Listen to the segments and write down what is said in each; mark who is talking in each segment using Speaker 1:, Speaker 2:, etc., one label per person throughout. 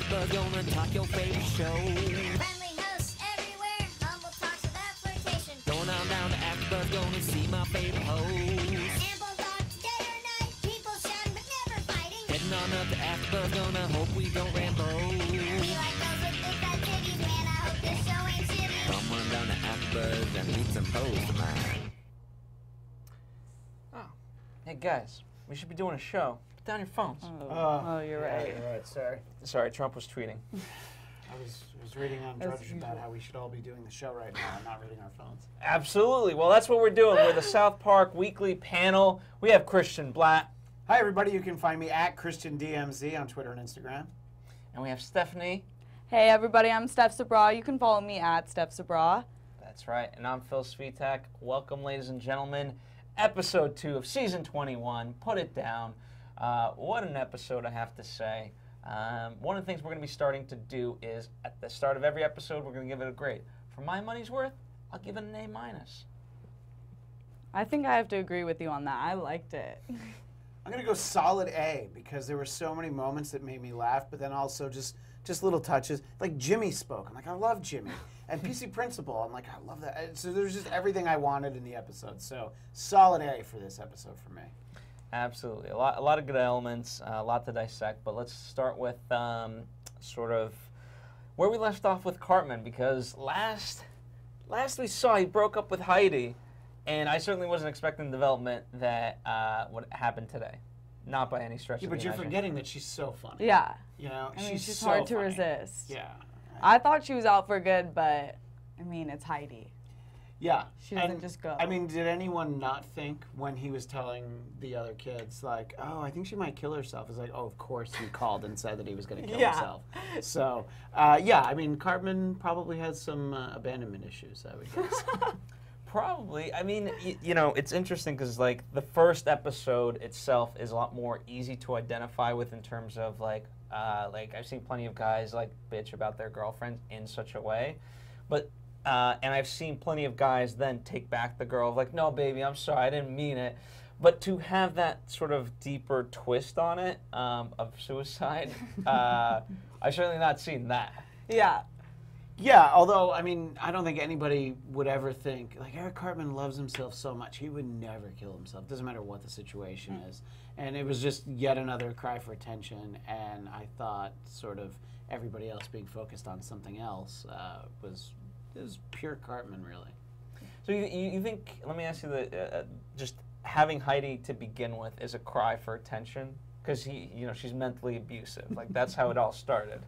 Speaker 1: AFTERBUZZ gonna talk your favorite show.
Speaker 2: Friendly hosts everywhere, humble talks without flirtation.
Speaker 1: Going on down to AFTERBUZZ, gonna see my favorite host.
Speaker 2: Ample thoughts day or night, people shouting but never fighting.
Speaker 1: Heading on up to AFTERBUZZ, gonna hope we don't ramble.
Speaker 2: We like those with big fat titties, man, I hope this show ain't shitty.
Speaker 1: Come on down to AFTERBUZZ and meet some hosts of mine.
Speaker 3: Hey guys, we should be doing a show. Put down your phones.
Speaker 4: Oh, you're right.
Speaker 5: Yeah, you're right. Sorry.
Speaker 3: Sorry, Trump was tweeting.
Speaker 5: I was reading on Drudge about how we should all be doing the show right now and not reading our phones.
Speaker 3: Absolutely. Well, that's what we're doing. We're the South Park Weekly panel. We have Christian Blatt.
Speaker 5: Hi, everybody. You can find me at ChristianDMZ on Twitter and Instagram.
Speaker 3: And we have Stephanie.
Speaker 4: Hey, everybody, I'm Steph Sabra. You can follow me at Steph Sabra.
Speaker 3: That's right. And I'm Phil Svitak. Welcome, ladies and gentlemen. Episode 2 of Season 21. Put it down. What an episode, I have to say. One of the things we're going to be starting to do is, at the start of every episode, we're going to give it a grade. For my money's worth, I'll give it an A-.
Speaker 4: I think I have to agree with you on that. I liked it.
Speaker 5: I'm going to go solid A because there were so many moments that made me laugh, but then also just little touches. Like Jimmy spoke. I'm like, I love Jimmy. And PC Principal, I'm like, I love that. So there's just everything I wanted in the episode. So solid A for this episode for me.
Speaker 3: Absolutely. A lot of good elements, a lot to dissect, but let's start with sort of where we left off with Cartman, because last we saw he broke up with Heidi, and I certainly wasn't expecting the development that would happen today. Not by any stretch of the
Speaker 5: But you're
Speaker 3: imagination.
Speaker 5: forgetting that she's so funny.
Speaker 4: Yeah.
Speaker 5: You know,
Speaker 4: I mean, she's
Speaker 5: so
Speaker 4: hard to
Speaker 5: funny.
Speaker 4: resist.
Speaker 5: Yeah.
Speaker 4: I thought she was out for good, but, I mean, it's Heidi.
Speaker 5: Yeah.
Speaker 4: She doesn't just go.
Speaker 5: I mean, did anyone not think when he was telling the other kids, like, oh, I think she might kill herself? It's like, oh, of course he called and said that he was going to kill himself. So, yeah, I mean, Cartman probably has some abandonment issues, I would guess.
Speaker 3: Probably. I mean, you know, it's interesting because, like, the first episode itself is a lot more easy to identify with in terms of, like I've seen plenty of guys, like, bitch about their girlfriends in such a way. But, and I've seen plenty of guys then take back the girl, like, no, baby, I'm sorry, I didn't mean it. But to have that sort of deeper twist on it of suicide, I've certainly not seen that.
Speaker 4: Yeah.
Speaker 5: Yeah, although, I mean, I don't think anybody would ever think, like, Eric Cartman loves himself so much, he would never kill himself. Doesn't matter what the situation is. And it was just yet another cry for attention, and I thought sort of everybody else being focused on something else was pure Cartman, really.
Speaker 3: So you think, let me ask you, just having Heidi to begin with is a cry for attention? Because she's mentally abusive. Like, that's how it all started.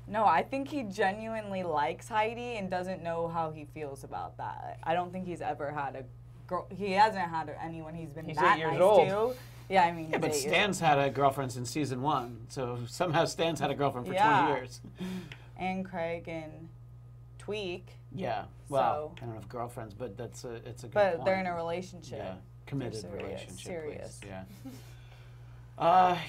Speaker 4: No, I think he genuinely likes Heidi and doesn't know how he feels about that. I don't think he's ever had a girl. He hasn't had anyone he's been
Speaker 3: He's
Speaker 4: that
Speaker 3: 8 years
Speaker 4: nice
Speaker 3: old.
Speaker 4: to. Yeah, I mean,
Speaker 5: Yeah, but Stan's had a girlfriend since season 1, so somehow Stan's had a girlfriend for 20 years.
Speaker 4: And Craig and Tweek.
Speaker 5: Yeah, well, I don't know if girlfriends, but it's a good point.
Speaker 4: But they're in a relationship.
Speaker 5: Yeah, committed
Speaker 4: They're serious,
Speaker 5: relationship.
Speaker 4: serious.
Speaker 5: Please.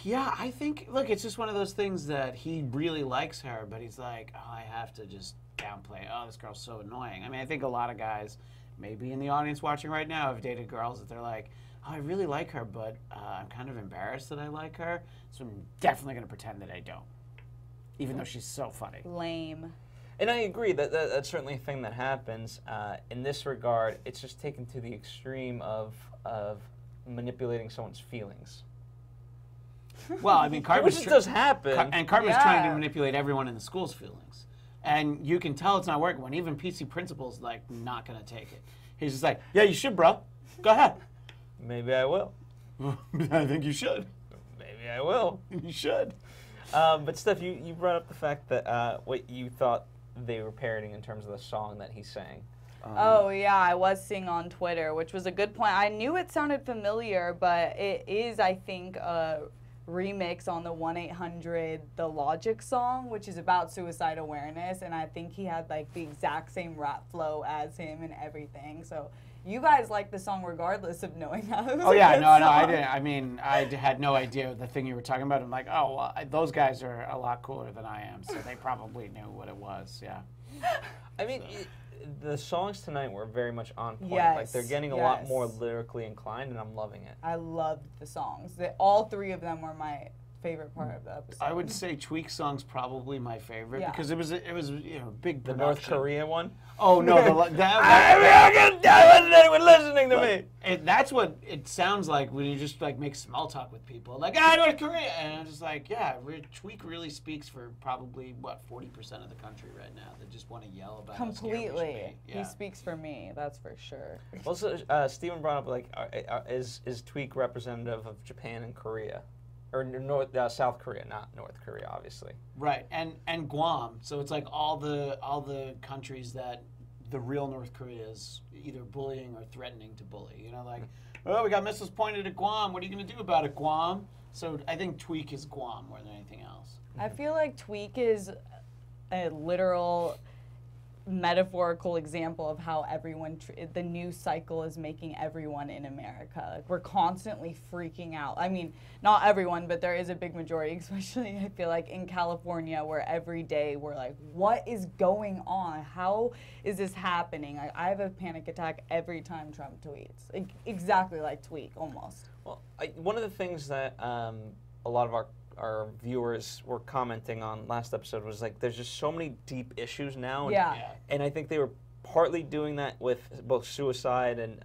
Speaker 5: Yeah, I think, look, it's just one of those things that he really likes her, but he's like, oh, I have to just downplay, oh, this girl's so annoying. I mean, I think a lot of guys, maybe in the audience watching right now, have dated girls that they're like, oh, I really like her, but I'm kind of embarrassed that I like her, so I'm definitely going to pretend that I don't, even though she's so funny.
Speaker 4: Lame.
Speaker 3: And I agree that that's certainly a thing that happens. In this regard, it's just taken to the extreme of manipulating someone's feelings.
Speaker 5: Well, I mean, Cartman's
Speaker 3: Which does happen.
Speaker 5: and Cartman's trying to manipulate everyone in the school's feelings. And you can tell it's not working when even PC Principal's, like, not going to take it. He's just like, yeah, you should, bro. Go ahead.
Speaker 3: Maybe I will.
Speaker 5: I think you should.
Speaker 3: Maybe I will.
Speaker 5: You should.
Speaker 3: But Steph, you brought up the fact that what you thought they were parodying in terms of the song that he sang.
Speaker 4: Oh, yeah, I was seeing on Twitter, which was a good point. I knew it sounded familiar, but it is, I think, a remix on the 1-800 The Logic song, which is about suicide awareness, and I think he had, like, the exact same rap flow as him and everything. So you guys like the song regardless of knowing how it was
Speaker 5: Oh, yeah,
Speaker 4: a good
Speaker 5: no,
Speaker 4: song.
Speaker 5: I didn't. I mean, I had no idea the thing you were talking about. I'm like, oh, well, those guys are a lot cooler than I am, so they probably knew what it was, yeah.
Speaker 3: I mean, the songs tonight were very much on point.
Speaker 4: Yes,
Speaker 3: Like, they're getting a lot more lyrically inclined, and I'm loving it.
Speaker 4: I loved the songs. All three of them were my favorite part of the episode.
Speaker 5: I would say Tweek song's probably my favorite
Speaker 4: Yeah.
Speaker 5: because it was big
Speaker 3: The
Speaker 5: production.
Speaker 3: North Korea one?
Speaker 5: Oh no,
Speaker 3: I wasn't anyone listening to me.
Speaker 5: That's what it sounds like when you just like make small talk with people, like North Korea, and I'm just like, yeah, Tweek really speaks for probably what 40% of the country right now that just want to yell about how scared we should
Speaker 4: Completely.
Speaker 5: be.
Speaker 4: He
Speaker 5: Yeah.
Speaker 4: speaks for me, that's for sure.
Speaker 3: Also, Steven brought up like, is Tweek representative of Japan and Korea, or South Korea, not North Korea, obviously.
Speaker 5: Right, and Guam. So it's like all the countries that the real North Korea is either bullying or threatening to bully. You know, like, oh, we got missiles pointed at Guam. What are you going to do about it, Guam? So I think Tweek is Guam more than anything else.
Speaker 4: I feel like Tweek is a literal metaphorical example of how everyone the news cycle is making everyone in America. Like, we're constantly freaking out. I mean, not everyone, but there is a big majority, especially I feel like in California, where every day we're like, what is going on? How is this happening? Like, I have a panic attack every time Trump tweets. Like, exactly like Tweek, almost.
Speaker 3: Well, one of the things that a lot of our viewers were commenting on last episode was like, there's just so many deep issues now. And,
Speaker 4: Yeah.
Speaker 3: and I think they were partly doing that with both suicide and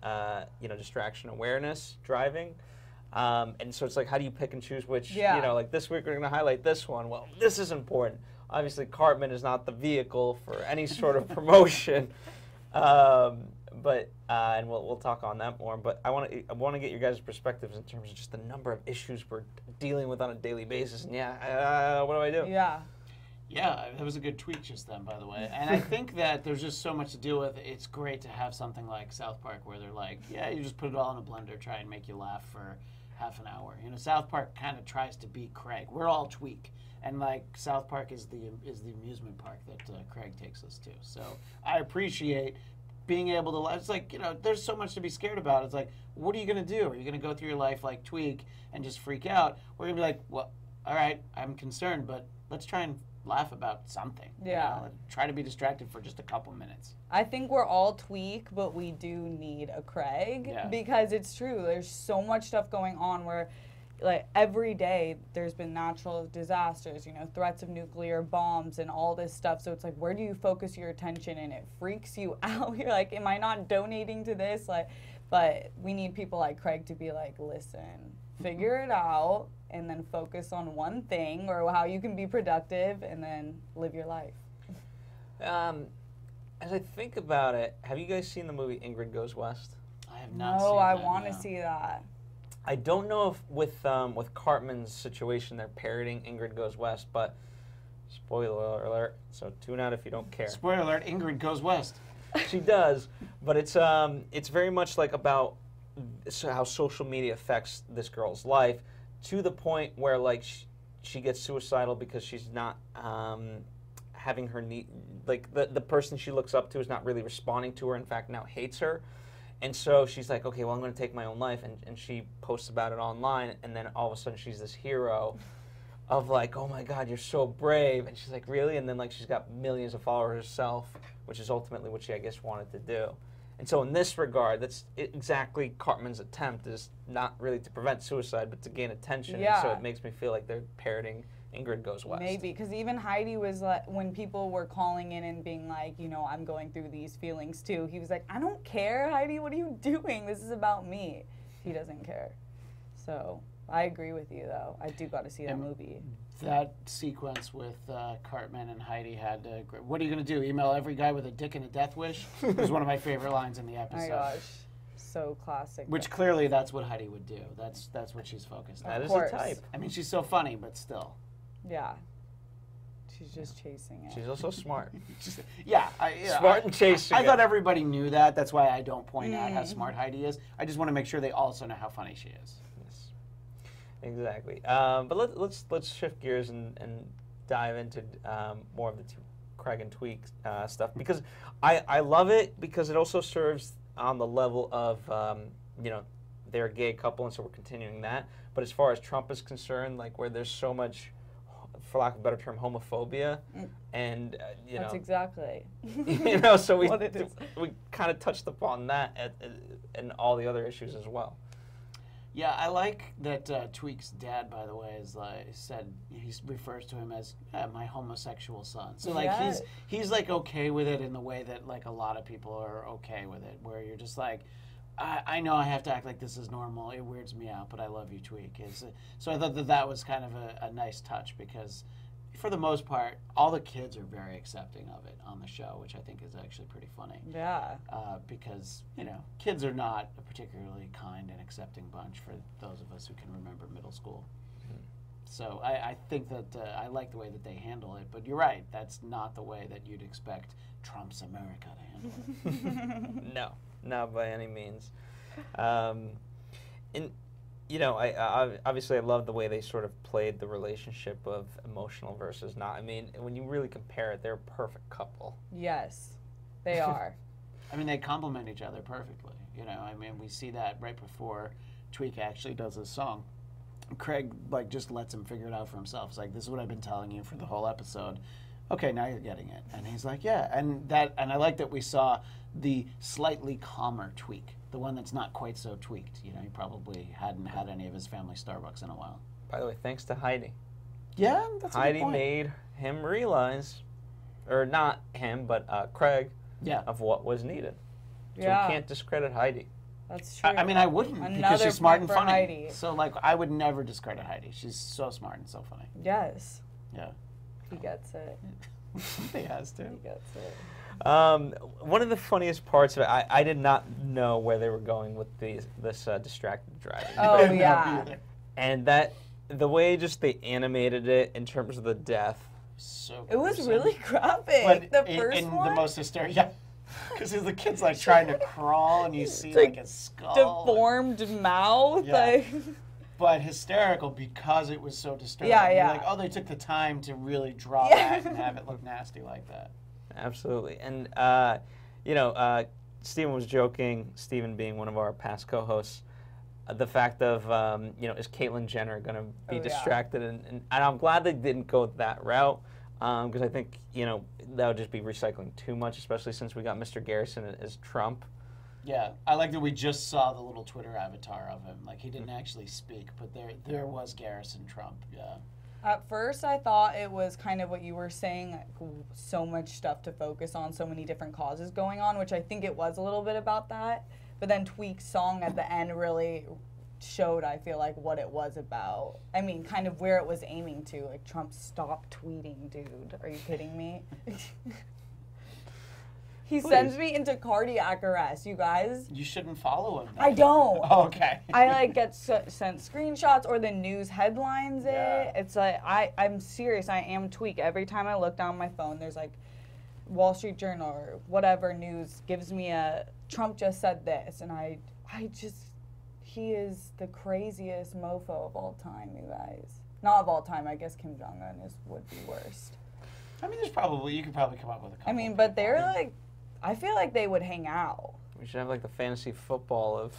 Speaker 3: distraction awareness driving. And so it's like, how do you pick and choose which?
Speaker 4: Yeah.
Speaker 3: Like this week we're going to highlight this one. Well, this is important. Obviously, Cartman is not the vehicle for any sort of promotion. And we'll talk on that more. But I want to get your guys' perspectives in terms of just the number of issues we're dealing with on a daily basis. And what do I do?
Speaker 4: Yeah.
Speaker 5: Yeah, that was a good tweet just then, by the way. And I think that there's just so much to deal with. It's great to have something like South Park where they're like, yeah, you just put it all in a blender, try and make you laugh for half an hour. You know, South Park kind of tries to be Craig. We're all Tweek. And like South Park is the amusement park that Craig takes us to. So I appreciate being able to laugh. It's like, there's so much to be scared about. It's like, what are you going to do? Are you going to go through your life like Tweek and just freak out? We're going to be like, well, all right, I'm concerned, but let's try and laugh about something.
Speaker 4: Yeah.
Speaker 5: Try to be distracted for just a couple minutes.
Speaker 4: I think we're all Tweek, but we do need a Craig.
Speaker 5: Yeah.
Speaker 4: Because it's true. There's so much stuff going on where, like, every day there's been natural disasters, threats of nuclear bombs and all this stuff. So it's like, where do you focus your attention? And it freaks you out. You're like, am I not donating to this? But we need people like Craig to be like, listen, figure it out and then focus on one thing or how you can be productive and then live your life.
Speaker 3: As I think about it, have you guys seen the movie Ingrid Goes West?
Speaker 5: I have not seen
Speaker 4: No, I
Speaker 5: that,
Speaker 4: want to
Speaker 5: no.
Speaker 4: see that.
Speaker 3: I don't know if with Cartman's situation they're parroting Ingrid Goes West, but spoiler alert, so tune out if you don't care.
Speaker 5: Spoiler alert, Ingrid Goes West.
Speaker 3: She does, but it's very much like about how social media affects this girl's life to the point where like she gets suicidal because she's not having her need, like the person she looks up to is not really responding to her, in fact now hates her. And so she's like, okay, well, I'm going to take my own life. And she posts about it online. And then all of a sudden she's this hero of like, oh, my God, you're so brave. And she's like, really? And then like she's got millions of followers herself, which is ultimately what she, I guess, wanted to do. And so in this regard, that's exactly Cartman's attempt, is not really to prevent suicide, but to gain attention.
Speaker 4: Yeah.
Speaker 3: And so it makes me feel like they're parroting Ingrid Goes West.
Speaker 4: Maybe, because even Heidi was like, when people were calling in and being like, I'm going through these feelings too, he was like, I don't care, Heidi, what are you doing? This is about me. He doesn't care. So I agree with you, though. I do got to see that movie.
Speaker 5: That sequence with Cartman and Heidi had, what are you going to do, email every guy with a dick and a death wish? It was one of my favorite lines in the
Speaker 4: Oh
Speaker 5: episode.
Speaker 4: my gosh. So classic.
Speaker 5: Which clearly that's what Heidi would do. That's what she's focused on.
Speaker 3: That is
Speaker 4: course.
Speaker 3: a type.
Speaker 5: I mean, she's so funny, but still.
Speaker 4: Yeah. She's just chasing it.
Speaker 3: She's also smart.
Speaker 5: Yeah.
Speaker 3: Smart and chasing
Speaker 5: I
Speaker 3: it.
Speaker 5: thought everybody knew that. That's why I don't point out how smart Heidi is. I just want to make sure they also know how funny she is.
Speaker 3: Yes. Exactly. But let's shift gears and dive into more of the Craig and Tweek stuff, because I love it because it also serves on the level of they're a gay couple, and so we're continuing that. But as far as Trump is concerned, like where there's so much, for lack of a better term, homophobia, and
Speaker 4: That's exactly.
Speaker 3: So we
Speaker 4: what it is.
Speaker 3: we kind of touched upon that and all the other issues as well.
Speaker 5: Yeah, I like that Tweek's dad, by the way, is said he refers to him as my homosexual son. So like he's like okay with it in the way that like a lot of people are okay with it, where you're just like, I know I have to act like this is normal. It weirds me out, but I love you, Tweek. So I thought that was kind of a nice touch because, for the most part, all the kids are very accepting of it on the show, which I think is actually pretty funny.
Speaker 4: Yeah.
Speaker 5: Because, kids are not a particularly kind and accepting bunch for those of us who can remember middle school. So I think that I like the way that they handle it, but you're right, that's not the way that you'd expect Trump's America to handle it.
Speaker 3: No, not by any means. I obviously I love the way they sort of played the relationship of emotional versus not. I mean, when you really compare it, they're a perfect couple.
Speaker 4: Yes, they are.
Speaker 5: I mean, they complement each other perfectly. I mean, we see that right before Tweek actually does his song. Craig just lets him figure it out for himself. It's like, this is what I've been telling you for the whole episode. Okay, now you're getting it. And he's like, yeah. And I like that we saw the slightly calmer Tweek, the one that's not quite so tweaked. He probably hadn't had any of his family Starbucks in a while.
Speaker 3: By the way, thanks to Heidi.
Speaker 5: Yeah, that's a good
Speaker 3: Heidi
Speaker 5: point.
Speaker 3: made him realize, or not him, but Craig, of what was needed. So
Speaker 4: Yeah.
Speaker 3: we can't discredit Heidi.
Speaker 4: That's true.
Speaker 5: I mean, I wouldn't because
Speaker 4: Another
Speaker 5: she's smart
Speaker 4: point
Speaker 5: and
Speaker 4: for
Speaker 5: funny.
Speaker 4: Heidi.
Speaker 5: So, I would never discredit Heidi. She's so smart and so funny.
Speaker 4: Yes.
Speaker 5: Yeah.
Speaker 4: He gets it.
Speaker 5: He has to.
Speaker 4: He gets it.
Speaker 3: One of the funniest parts of it, I did not know where they were going with this distracted driving.
Speaker 4: Oh, yeah.
Speaker 3: And the way just they animated it in terms of the death.
Speaker 5: So
Speaker 4: It was
Speaker 5: gruesome.
Speaker 4: really graphic.
Speaker 5: But
Speaker 4: The first
Speaker 5: in
Speaker 4: one?
Speaker 5: the most hysterical. Yeah. Because the kid's trying to crawl and you see
Speaker 4: like
Speaker 5: a skull.
Speaker 4: Deformed mouth.
Speaker 5: Yeah. But hysterical because it was so disturbing.
Speaker 4: Yeah,
Speaker 5: You're
Speaker 4: yeah.
Speaker 5: like, oh, they took the time to really draw
Speaker 4: Yeah.
Speaker 5: that and have it look nasty like that.
Speaker 3: Absolutely. And, Steven was joking, Steven being one of our past co-hosts, the fact of, is Caitlyn Jenner going to be distracted? And I'm glad they didn't go that route because I think, that would just be recycling too much, especially since we got Mr. Garrison as Trump.
Speaker 5: Yeah, I like that we just saw the little Twitter avatar of him. He didn't actually speak, but there was Garrison Trump, yeah.
Speaker 4: At first, I thought it was kind of what you were saying, so much stuff to focus on, so many different causes going on, which I think it was a little bit about that. But then Tweek's song at the end really showed, I feel like, what it was about. I mean, kind of where it was aiming to. Trump, stop tweeting, dude. Are you kidding me? He sends me into cardiac arrest, you guys.
Speaker 5: You shouldn't follow him.
Speaker 4: I don't.
Speaker 5: Oh, okay.
Speaker 4: I get sent screenshots or the news headlines
Speaker 5: Yeah.
Speaker 4: it. It's I'm serious. I am Tweek. Every time I look down my phone, there's Wall Street Journal or whatever news gives me a Trump just said this, and he is the craziest mofo of all time, you guys. Not of all time. I guess Kim Jong-un would be worst.
Speaker 5: I mean, you could probably come up with a couple.
Speaker 4: I mean, but they're I feel like they would hang out.
Speaker 3: We should have the fantasy football of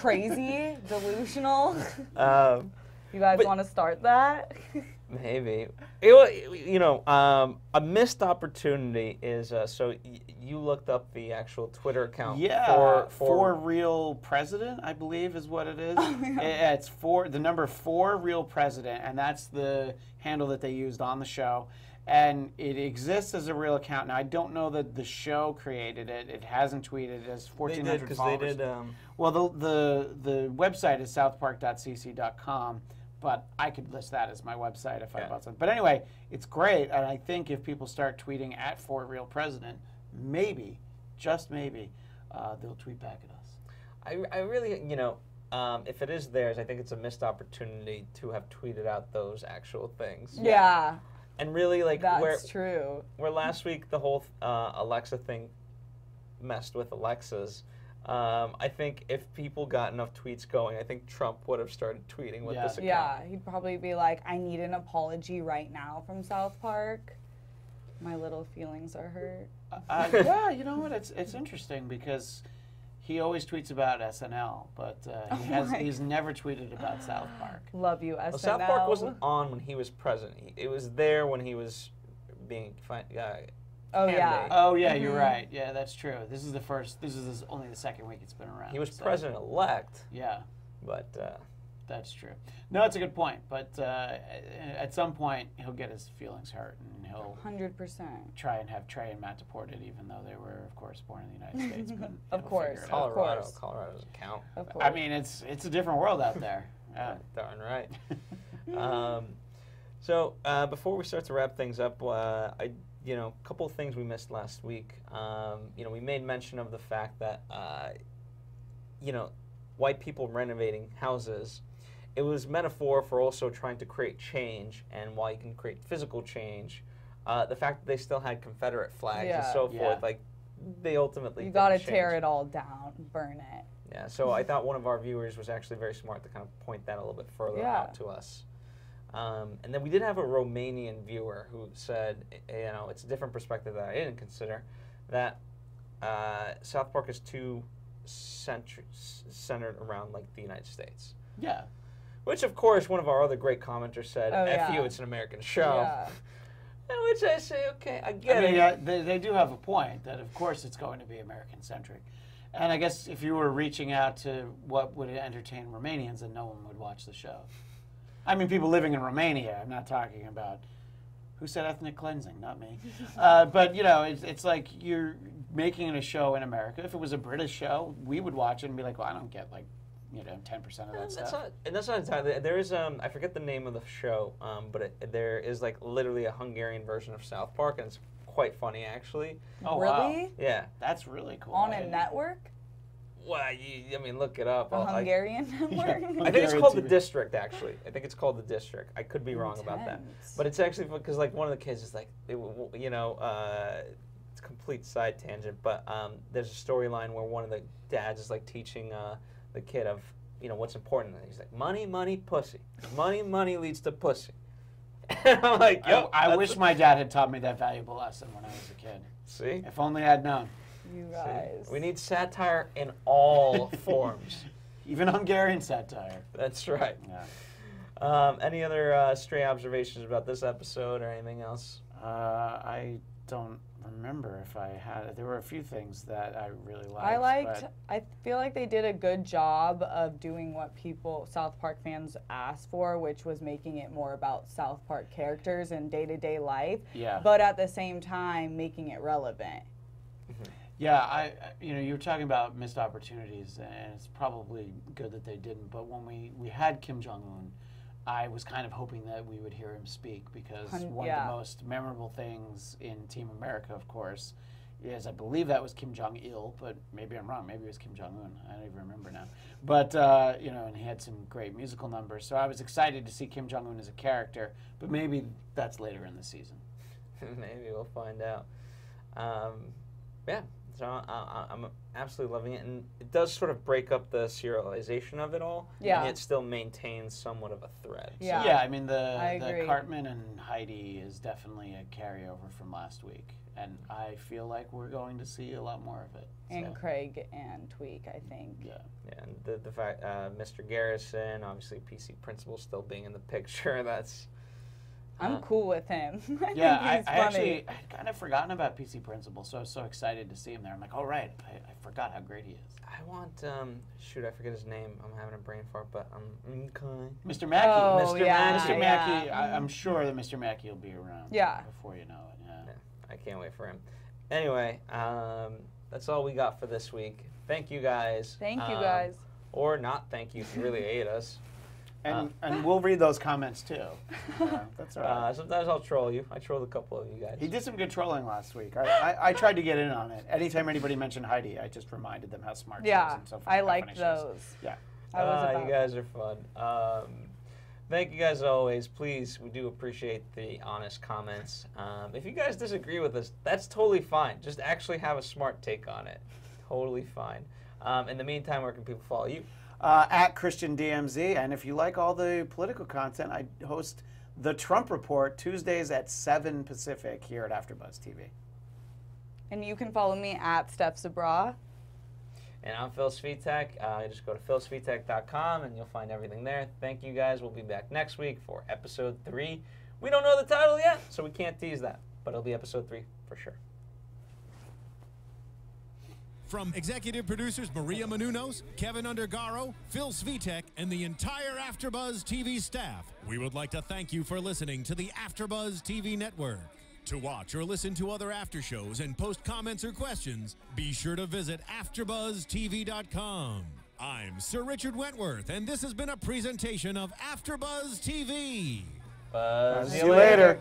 Speaker 4: Crazy, delusional. You guys
Speaker 3: but-
Speaker 4: want to start that?
Speaker 3: maybe. A missed opportunity is so you looked up the actual Twitter account.
Speaker 5: Yeah,
Speaker 3: for
Speaker 5: for real president, I believe is what it is. It's the number 4 real president, and that's the handle that they used on the show. And it exists as a real account. Now, I don't know that the show created it. It hasn't tweeted. It has 1,400 followers.
Speaker 3: They did.
Speaker 5: Well, the website is southpark.cc.com, but I could list that as my website if I bought something. But anyway, it's great, and I think if people start tweeting at For Real President, maybe, just maybe, they'll tweet back at us.
Speaker 3: I really, if it is theirs, I think it's a missed opportunity to have tweeted out those actual things.
Speaker 4: Yeah.
Speaker 3: And really,
Speaker 4: That's true.
Speaker 3: Where last week the whole Alexa thing messed with Alexas, I think if people got enough tweets going, I think Trump would have started tweeting with this account.
Speaker 4: Yeah, he'd probably be like, I need an apology right now from South Park. My little feelings are hurt.
Speaker 5: Yeah, you know what? It's interesting because he always tweets about SNL, but he's never tweeted about South Park.
Speaker 4: Love you, SNL.
Speaker 3: Well, South Park wasn't on when he was president. It was there when he was being candidate.
Speaker 5: Oh yeah, you're right. Yeah, that's true. This is only the second week it's been around.
Speaker 3: He was president-elect.
Speaker 5: Yeah.
Speaker 3: But
Speaker 5: That's true. No, it's a good point. But at some point, he'll get his feelings hurt, and he'll
Speaker 4: 100%.
Speaker 5: try and have Trey and Matt deported, even though they were, of course, born in the United States. But
Speaker 4: Of
Speaker 5: he'll
Speaker 4: course.
Speaker 5: figure it out.
Speaker 3: Colorado,
Speaker 4: course.
Speaker 3: Colorado doesn't count.
Speaker 4: Of course.
Speaker 5: I mean, it's a different world out there. Yeah.
Speaker 3: Darn right. So before we start to wrap things up, a couple of things we missed last week. We made mention of the fact that white people renovating houses. It was metaphor for also trying to create change, and while you can create physical change, the fact that they still had Confederate flags and so forth, like they ultimately
Speaker 4: You got to
Speaker 3: didn't
Speaker 4: tear
Speaker 3: change.
Speaker 4: it all down, burn it.
Speaker 3: Yeah, so I thought one of our viewers was actually very smart to kind of point that a little bit further out to us. And then we did have a Romanian viewer who said, it's a different perspective that I didn't consider, that South Park is too centered around like the United States.
Speaker 5: Yeah.
Speaker 3: Which, of course, one of our other great commenters said, F you, it's an American show.
Speaker 4: Yeah.
Speaker 3: Which I say, okay, I get it.
Speaker 5: Yeah, they do have a point that, of course, it's going to be American-centric. And I guess if you were reaching out to what would entertain Romanians, then no one would watch the show. I mean, people living in Romania. I'm not talking about who said ethnic cleansing, not me. But, it's like you're making it a show in America. If it was a British show, we would watch it and be like, well, I don't get, 10% of that stuff.
Speaker 3: That's not entirely. There is I forget the name of the show, but there is like literally a Hungarian version of South Park, and it's quite funny actually.
Speaker 5: Oh,
Speaker 4: Really?
Speaker 5: wow.
Speaker 3: Yeah.
Speaker 5: That's really cool.
Speaker 4: On a network?
Speaker 3: Well, look it up.
Speaker 4: A Hungarian network?
Speaker 3: I think it's called The
Speaker 5: TV.
Speaker 3: District, actually. I think it's called The District. I could be wrong about that.
Speaker 4: Intense.
Speaker 3: But it's actually because like one of the kids is like, it's a complete side tangent, but there's a storyline where one of the dads is like teaching the kid of what's important. And he's like, money, money, pussy. Money, money leads to pussy. And I'm like, yo,
Speaker 5: I wish my dad had taught me that valuable lesson when I was a kid.
Speaker 3: See?
Speaker 5: If only I'd known.
Speaker 4: You guys.
Speaker 3: See? We need satire in all forms.
Speaker 5: Even Hungarian satire.
Speaker 3: That's right.
Speaker 5: Yeah.
Speaker 3: Any other stray observations about this episode or anything else?
Speaker 5: I don't remember if I had. There were a few things that I really liked.
Speaker 4: I feel like they did a good job of doing what South Park fans asked for, which was making it more about South Park characters and day-to-day life.
Speaker 5: Yeah.
Speaker 4: But at the same time, making it relevant.
Speaker 5: Yeah, you were talking about missed opportunities, and it's probably good that they didn't. But when we had Kim Jong-un, I was kind of hoping that we would hear him speak, because one of the most memorable things in Team America, of course, is I believe that was Kim Jong-il, but maybe I'm wrong. Maybe it was Kim Jong-un. I don't even remember now. But, and he had some great musical numbers. So I was excited to see Kim Jong-un as a character, but maybe that's later in the season.
Speaker 3: Maybe we'll find out. Yeah, so I'm absolutely loving it. And it does sort of break up the serialization of it all, and yet still maintains somewhat of a thread.
Speaker 4: Yeah.
Speaker 5: So, yeah, I mean,
Speaker 4: I
Speaker 5: the
Speaker 4: agree.
Speaker 5: Cartman and Heidi is definitely a carryover from last week. And I feel like we're going to see a lot more of it.
Speaker 4: And Craig and Tweek, I think.
Speaker 5: Yeah.
Speaker 3: Yeah, and the fact, Mr. Garrison, obviously PC Principal still being in the picture, that's...
Speaker 4: I'm cool with him.
Speaker 5: Yeah,
Speaker 4: I think he's funny.
Speaker 5: I had kind of forgotten about PC Principal, so I was so excited to see him there. I'm like, oh, right, I forgot how great he is.
Speaker 3: I want, shoot, I forget his name. I'm having a brain fart, but okay.
Speaker 5: Mr. Mackey.
Speaker 4: Oh,
Speaker 5: Mr.
Speaker 4: yeah,
Speaker 5: Mr. Mackey,
Speaker 4: yeah.
Speaker 5: I'm sure that Mr. Mackey will be around before you know it. Yeah.
Speaker 3: I can't wait for him. Anyway, that's all we got for this week. Thank you guys.
Speaker 4: Thank you guys.
Speaker 3: Or not thank you if you really ate us.
Speaker 5: And we'll read those comments too. That's all right.
Speaker 3: Sometimes I'll troll you. I trolled a couple of you guys.
Speaker 5: He did some good trolling last week. I tried to get in on it. Anytime anybody mentioned Heidi, I just reminded them how smart she is and so
Speaker 4: I liked those.
Speaker 5: Yeah.
Speaker 3: You guys are fun. Thank you guys as always. Please, we do appreciate the honest comments. If you guys disagree with us, that's totally fine. Just actually have a smart take on it. Totally fine. In the meantime, where can people follow you?
Speaker 5: At Christian DMZ, and if you like all the political content, I host the Trump Report Tuesdays at 7 Pacific here at AFTERBUZZ TV.
Speaker 4: And you can follow me at Steph Sabra.
Speaker 3: And I'm Phil Svitek. Just go to philsvitek.com and you'll find everything there. Thank you guys. We'll be back next week for episode 3. We don't know the title yet, so we can't tease that, but it'll be episode 3 for sure.
Speaker 6: From executive producers Maria Menounos, Kevin Undergaro, Phil Svitek, and the entire AfterBuzz TV staff, we would like to thank you for listening to the AfterBuzz TV network. To watch or listen to other after shows and post comments or questions, be sure to visit AfterBuzzTV.com. I'm Sir Richard Wentworth, and this has been a presentation of AfterBuzz TV.
Speaker 3: Buzz
Speaker 5: See you later.